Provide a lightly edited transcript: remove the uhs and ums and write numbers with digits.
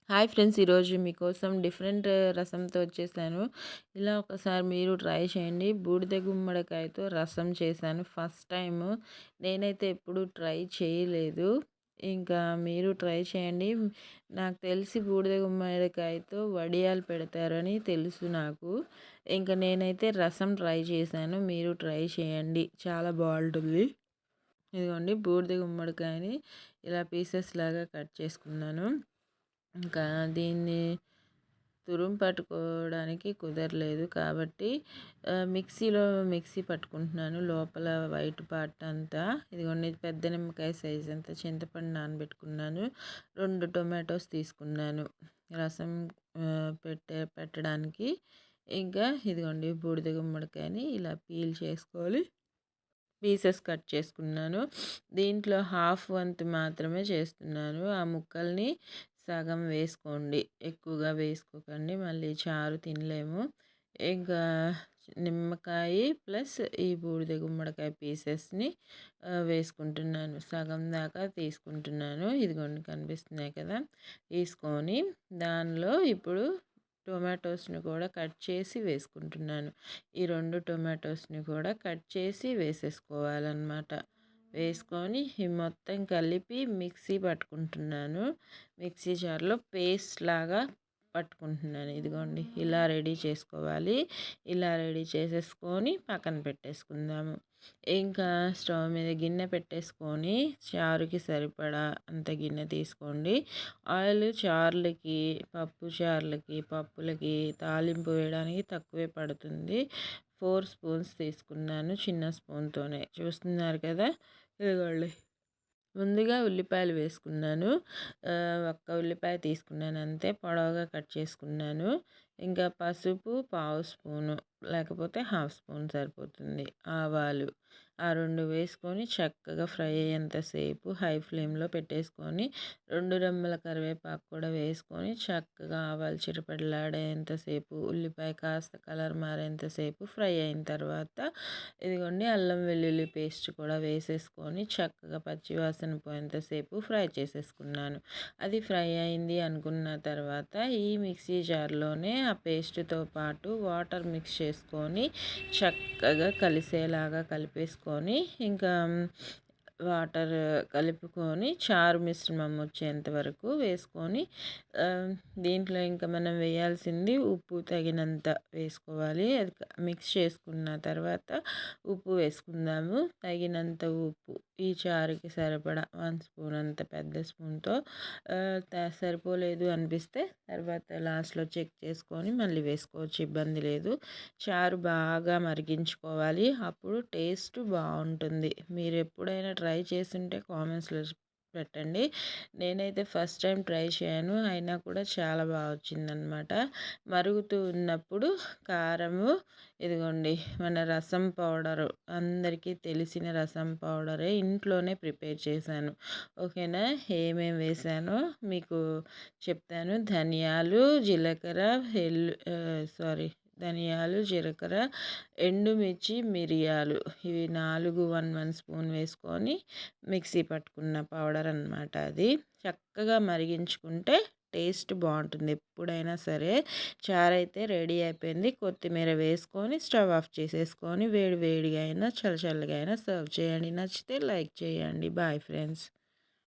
Hi friends, ఈరోజు మీకోసం different రసంతో వచ్చేసాను. ఇలా ఒకసారి మీరు ట్రై చేయండి. బూడిద గుమ్మడికాయతో రసం చేశాను ఫస్ట్ టైము. నేనైతే ఎప్పుడు ట్రై చేయలేదు. ఇంకా మీరు ట్రై చేయండి. నాకు తెలిసి బూడిద గుమ్మడికాయతో వడియాలు పెడతారని తెలుసు నాకు. ఇంకా నేనైతే రసం ట్రై చేశాను. మీరు ట్రై చేయండి, చాలా బాగుంటుంది. ఇదిగోండి, బూడిద గుమ్మడికాయని ఇలా పీసెస్ లాగా కట్ చేసుకున్నాను. ఇంకా దీన్ని పట్టుకోవడానికి కుదరలేదు కాబట్టి మిక్సీ పట్టుకుంటున్నాను. లోపల వైట్ పార్ట్ అంతా. ఇదిగోండి, పెద్ద నిమ్మకాయ సైజ్ అంతా చింతపండు నానబెట్టుకున్నాను. 2 టొమాటోస్ తీసుకున్నాను రసం పెట్టడానికి. ఇంకా ఇదిగోండి, బూడిద గుమ్మడికాయని ఇలా పీల్ చేసుకోవాలి. పీసెస్ కట్ చేసుకున్నాను. దీంట్లో హాఫ్ వంతు మాత్రమే చేస్తున్నాను. ఆ ముక్కల్ని సగం వేసుకోండి, ఎక్కువగా వేసుకోకండి, మళ్ళీ చారు తినలేము. ఇంకా నిమ్మకాయ ప్లస్ ఈ బూడిద గుమ్మడికాయ పీసెస్ని వేసుకుంటున్నాను. సగం దాకా తీసుకుంటున్నాను. ఇదిగోండి, కనిపిస్తున్నాయి కదా. తీసుకొని దానిలో ఇప్పుడు టొమాటోస్ని కూడా కట్ చేసి వేసుకుంటున్నాను. ఈ 2 టొమాటోస్ని కూడా కట్ చేసి వేసేసుకోవాలన్నమాట. వేసుకొని ఈ మొత్తం కలిపి మిక్సీ పట్టుకుంటున్నాను. మిక్సీ జార్లో పేస్ట్ లాగా పట్టుకుంటున్నాను. ఇదిగోండి, ఇలా రెడీ చేసుకోవాలి. ఇలా రెడీ చేసేసుకొని పక్కన పెట్టేసుకుందాము. ఇంకా స్టవ్ మీద గిన్నె పెట్టేసుకొని చారుకి సరిపడా అంత గిన్నె తీసుకోండి. ఆయిల్ చారులకి, పప్పులకి తాలింపు వేయడానికి తక్కువే పడుతుంది. 4 స్పూన్స్ తీసుకున్నాను, చిన్న స్పూన్తోనే. చూస్తున్నారు కదా. ఇదిగోండి, ముందుగా ఉల్లిపాయలు వేసుకున్నాను. ఒక్క ఉల్లిపాయ తీసుకున్నాను అంతే, పొడవుగా కట్ చేసుకున్నాను. ఇంకా పసుపు 1/2 స్పూను, లేకపోతే 1/2 స్పూన్ సరిపోతుంది. ఆవాలు ఆ 2 వేసుకొని చక్కగా ఫ్రై అయ్యేంతసేపు హై ఫ్లేమ్లో పెట్టేసుకొని 2 రెమ్మల కరివేపాకు కూడా వేసుకొని చక్కగా ఆవాలు చిటపటలాడేంతసేపు, ఉల్లిపాయ కాస్త కలర్ మారేంతసేపు ఫ్రై అయిన తర్వాత ఇదిగోండి, అల్లం వెల్లుల్లి పేస్ట్ కూడా వేసేసుకొని చక్కగా పచ్చివాసన పోయేంతసేపు ఫ్రై చేసేసుకున్నాను. అది ఫ్రై అయింది అనుకున్న తర్వాత ఈ మిక్సీ జార్లోనే ఆ పేస్ట్తో పాటు వాటర్ మిక్స్ చేసుకొని చక్కగా కలిసేలాగా కలిపేసుకొని ఇంకా వాటర్ కలుపుకొని చారు మిశ్రమం వచ్చేంత వరకు వేసుకొని దీంట్లో ఇంకా మనం వేయాల్సింది ఉప్పు తగినంత వేసుకోవాలి. అది మిక్స్ చేసుకున్న తర్వాత ఉప్పు వేసుకుందాము. తగినంత ఉప్పు, ఈ చారుకి సరిపడా 1 స్పూన్ అంత పెద్ద స్పూన్తో. సరిపోలేదు అనిపిస్తే తర్వాత లాస్ట్లో చెక్ చేసుకొని మళ్ళీ వేసుకోవచ్చు, ఇబ్బంది లేదు. చారు బాగా మరిగించుకోవాలి, అప్పుడు టేస్ట్ బాగుంటుంది. మీరు ఎప్పుడైనా ట్రై చేసుంటే కామెంట్స్లో పెట్టండి. నేనైతే ఫస్ట్ టైం ట్రై చేయను, అయినా కూడా చాలా బాగా వచ్చిందనమాట. మరుగుతూ ఉన్నప్పుడు కారము, ఇదిగోండి మన రసం పౌడరు, అందరికీ తెలిసిన రసం పౌడరే, ఇంట్లోనే ప్రిపేర్ చేశాను. ఓకేనా. ఏమేమి వేసానో మీకు చెప్తాను. ధనియాలు, జీలకర్ర, ఎండుమిర్చి, మిరియాలు, ఇవి 4 1 స్పూన్ వేసుకొని మిక్సీ పట్టుకున్న పౌడర్ అనమాట. అది చక్కగా మరిగించుకుంటే టేస్ట్ బాగుంటుంది ఎప్పుడైనా సరే. చారు అయితే రెడీ అయిపోయింది. కొత్తిమీర వేసుకొని స్టవ్ ఆఫ్ చేసేసుకొని వేడిగా అయినా చల్లగా అయినా సర్వ్ చేయండి. నచ్చితే లైక్ చేయండి. Bye friends.